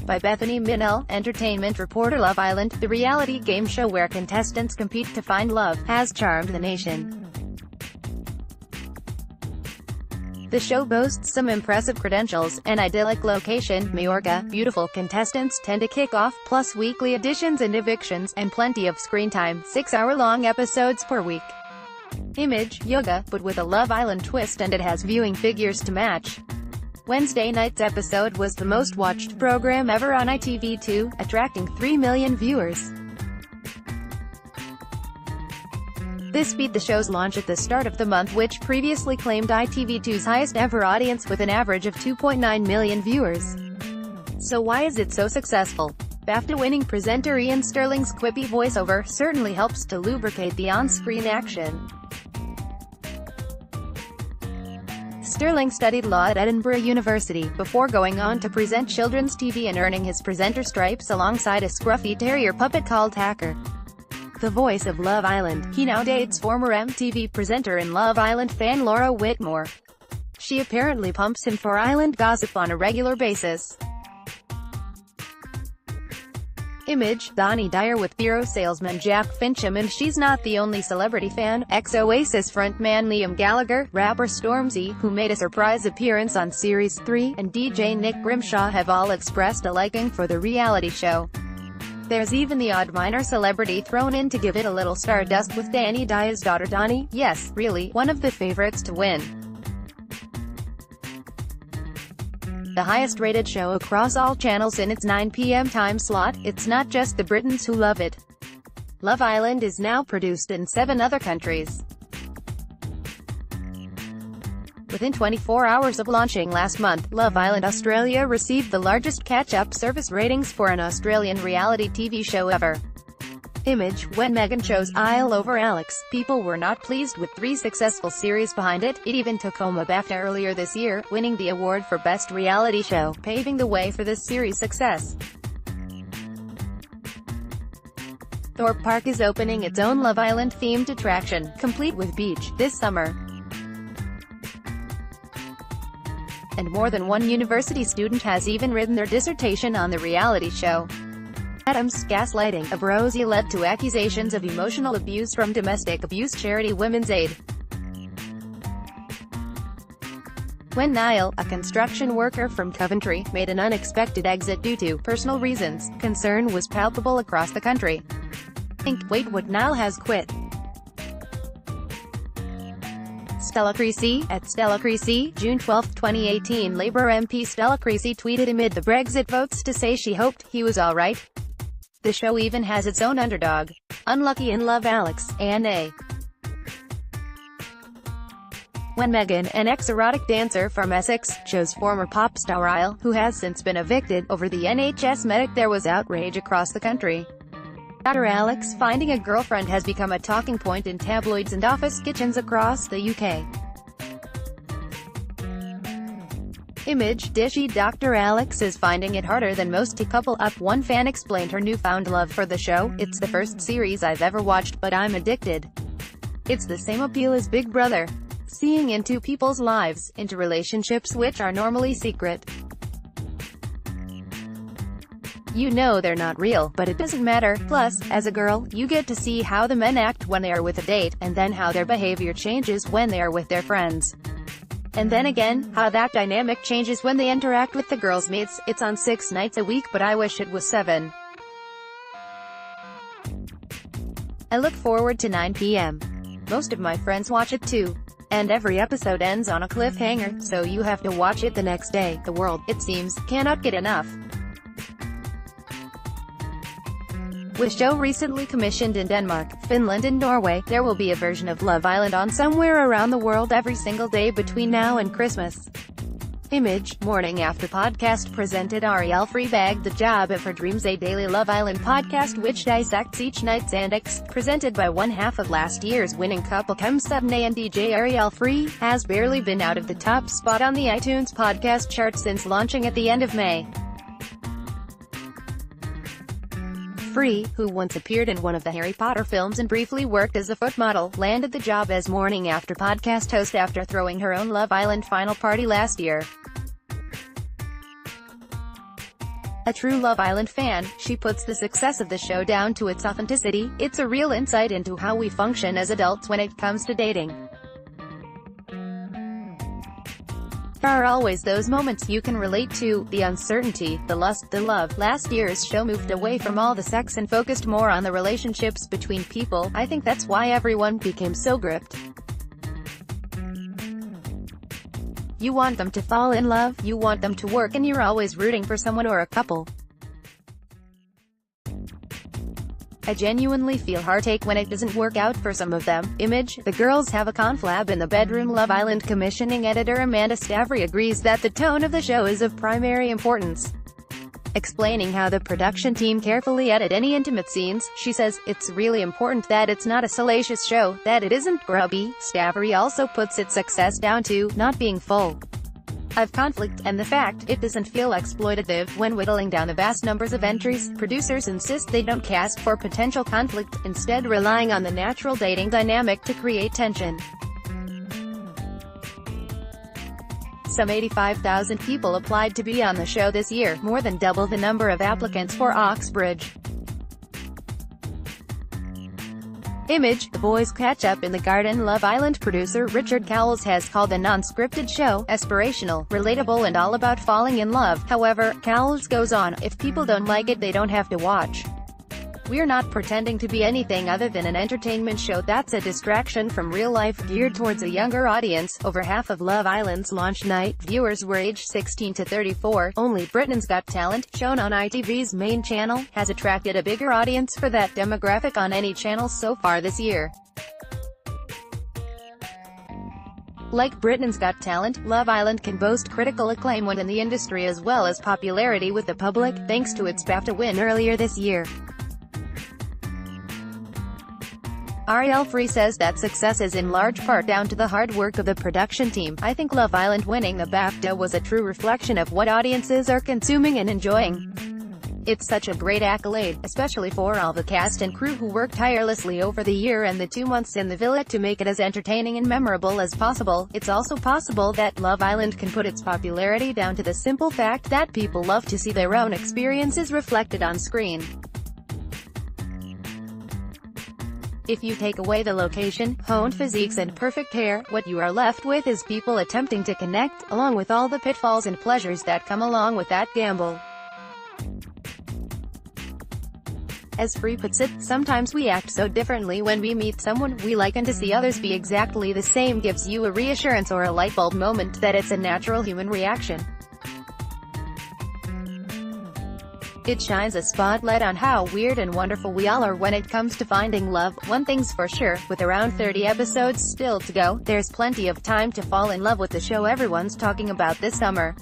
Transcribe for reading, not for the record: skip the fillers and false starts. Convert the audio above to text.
by Bethany Minelle, entertainment reporter. Love Island, the reality game show where contestants compete to find love, has charmed the nation. The show boasts some impressive credentials: an idyllic location, Majorca, beautiful contestants tend to kick off, plus weekly editions and evictions, and plenty of screen time, 6-hour-long episodes per week. Image, yoga, but with a Love Island twist, and it has viewing figures to match. Wednesday night's episode was the most watched program ever on ITV2, attracting 3 million viewers. This beat the show's launch at the start of the month, which previously claimed ITV2's highest-ever audience with an average of 2.9 million viewers. So why is it so successful? BAFTA-winning presenter Ian Sterling's quippy voiceover certainly helps to lubricate the on-screen action. Sterling studied law at Edinburgh University, before going on to present children's TV and earning his presenter stripes alongside a scruffy terrier puppet called Hacker. The voice of Love Island, he now dates former MTV presenter and Love Island fan Laura Whitmore. She apparently pumps him for Island gossip on a regular basis. Image, Donnie Dyer with bureau salesman Jack Fincham, and she's not the only celebrity fan. Ex-Oasis frontman Liam Gallagher, rapper Stormzy, who made a surprise appearance on Series 3, and DJ Nick Grimshaw have all expressed a liking for the reality show. There's even the odd minor celebrity thrown in to give it a little stardust, with Danny Dyer's daughter Donnie, yes, really, one of the favorites to win. The highest-rated show across all channels in its 9 p.m. time slot, it's not just the Britons who love it. Love Island is now produced in 7 other countries. Within 24 hours of launching last month, Love Island Australia received the largest catch-up service ratings for an Australian reality TV show ever. Image, when Megan chose Isle over Alex, people were not pleased with 3 successful series behind it. It even took home a BAFTA earlier this year, winning the award for Best Reality Show, paving the way for this series' success. Thorpe Park is opening its own Love Island-themed attraction, complete with beach, this summer. And more than one university student has even written their dissertation on the reality show. Adams' gaslighting of Rosie led to accusations of emotional abuse from domestic abuse charity Women's Aid. When Niall, a construction worker from Coventry, made an unexpected exit due to personal reasons, concern was palpable across the country. Wait, what? Niall has quit? Stella Creasy, at Stella Creasy, June 12, 2018. Labour MP Stella Creasy tweeted amid the Brexit votes to say she hoped he was alright. The show even has its own underdog. Unlucky in Love Alex, Anna. When Megan, an ex-erotic dancer from Essex, chose former pop star Isle, who has since been evicted, over the NHS medic, there was outrage across the country. Dr. Alex finding a girlfriend has become a talking point in tabloids and office kitchens across the UK. Image, dishy Dr. Alex is finding it harder than most to couple up. One fan explained her newfound love for the show. It's the first series I've ever watched, but I'm addicted. It's the same appeal as Big Brother. Seeing into people's lives, into relationships which are normally secret. You know they're not real, but it doesn't matter. Plus, as a girl, you get to see how the men act when they are with a date, and then how their behavior changes when they are with their friends. And then again, how that dynamic changes when they interact with the girls' mates. It's on 6 nights a week, but I wish it was 7. I look forward to 9 p.m. Most of my friends watch it too. And every episode ends on a cliffhanger, so you have to watch it the next day. The world, it seems, cannot get enough. With show recently commissioned in Denmark, Finland and Norway, there will be a version of Love Island on somewhere around the world every single day between now and Christmas. Image, morning after podcast presented Ariel Free bagged the job of her dreams, a daily Love Island podcast which dissects each night's antics, presented by one half of last year's winning couple Kem Subnay and DJ Ariel Free, has barely been out of the top spot on the iTunes podcast chart since launching at the end of May. Free, who once appeared in one of the Harry Potter films and briefly worked as a foot model, landed the job as morning after podcast host after throwing her own Love Island final party last year. A true Love Island fan, she puts the success of the show down to its authenticity. It's a real insight into how we function as adults when it comes to dating. There are always those moments you can relate to, the uncertainty, the lust, the love. Last year's show moved away from all the sex and focused more on the relationships between people. I think that's why everyone became so gripped. You want them to fall in love, you want them to work, and you're always rooting for someone or a couple. I genuinely feel heartache when it doesn't work out for some of them. Image, the girls have a conflab in the bedroom. Love Island commissioning editor Amanda Stavry agrees that the tone of the show is of primary importance. Explaining how the production team carefully edit any intimate scenes, she says, "It's really important that it's not a salacious show, that it isn't grubby." Stavry also puts its success down to not being full of conflict, and the fact it doesn't feel exploitative. When whittling down the vast numbers of entries, producers insist they don't cast for potential conflict, instead relying on the natural dating dynamic to create tension. Some 85,000 people applied to be on the show this year, more than double the number of applicants for Oxbridge. Image, the boys catch up in the garden. Love Island producer Richard Cowles has called the non-scripted show aspirational, relatable, and all about falling in love. However, Cowles goes on, if people don't like it, they don't have to watch. We're not pretending to be anything other than an entertainment show that's a distraction from real life, geared towards a younger audience. Over half of Love Island's launch night viewers were aged 16 to 34. Only Britain's Got Talent, shown on ITV's main channel, has attracted a bigger audience for that demographic on any channel so far this year. Like Britain's Got Talent, Love Island can boast critical acclaim within the industry as well as popularity with the public, thanks to its BAFTA win earlier this year. Ariel Free says that success is in large part down to the hard work of the production team. "I think Love Island winning the BAFTA was a true reflection of what audiences are consuming and enjoying. It's such a great accolade, especially for all the cast and crew who worked tirelessly over the year and the 2 months in the villa to make it as entertaining and memorable as possible." It's also possible that Love Island can put its popularity down to the simple fact that people love to see their own experiences reflected on screen. If you take away the location, honed physiques and perfect hair, what you are left with is people attempting to connect, along with all the pitfalls and pleasures that come along with that gamble. As Free puts it, "Sometimes we act so differently when we meet someone we like, and to see others be exactly the same gives you a reassurance or a lightbulb moment that it's a natural human reaction." It shines a spotlight on how weird and wonderful we all are when it comes to finding love. One thing's for sure, with around 30 episodes still to go, there's plenty of time to fall in love with the show everyone's talking about this summer.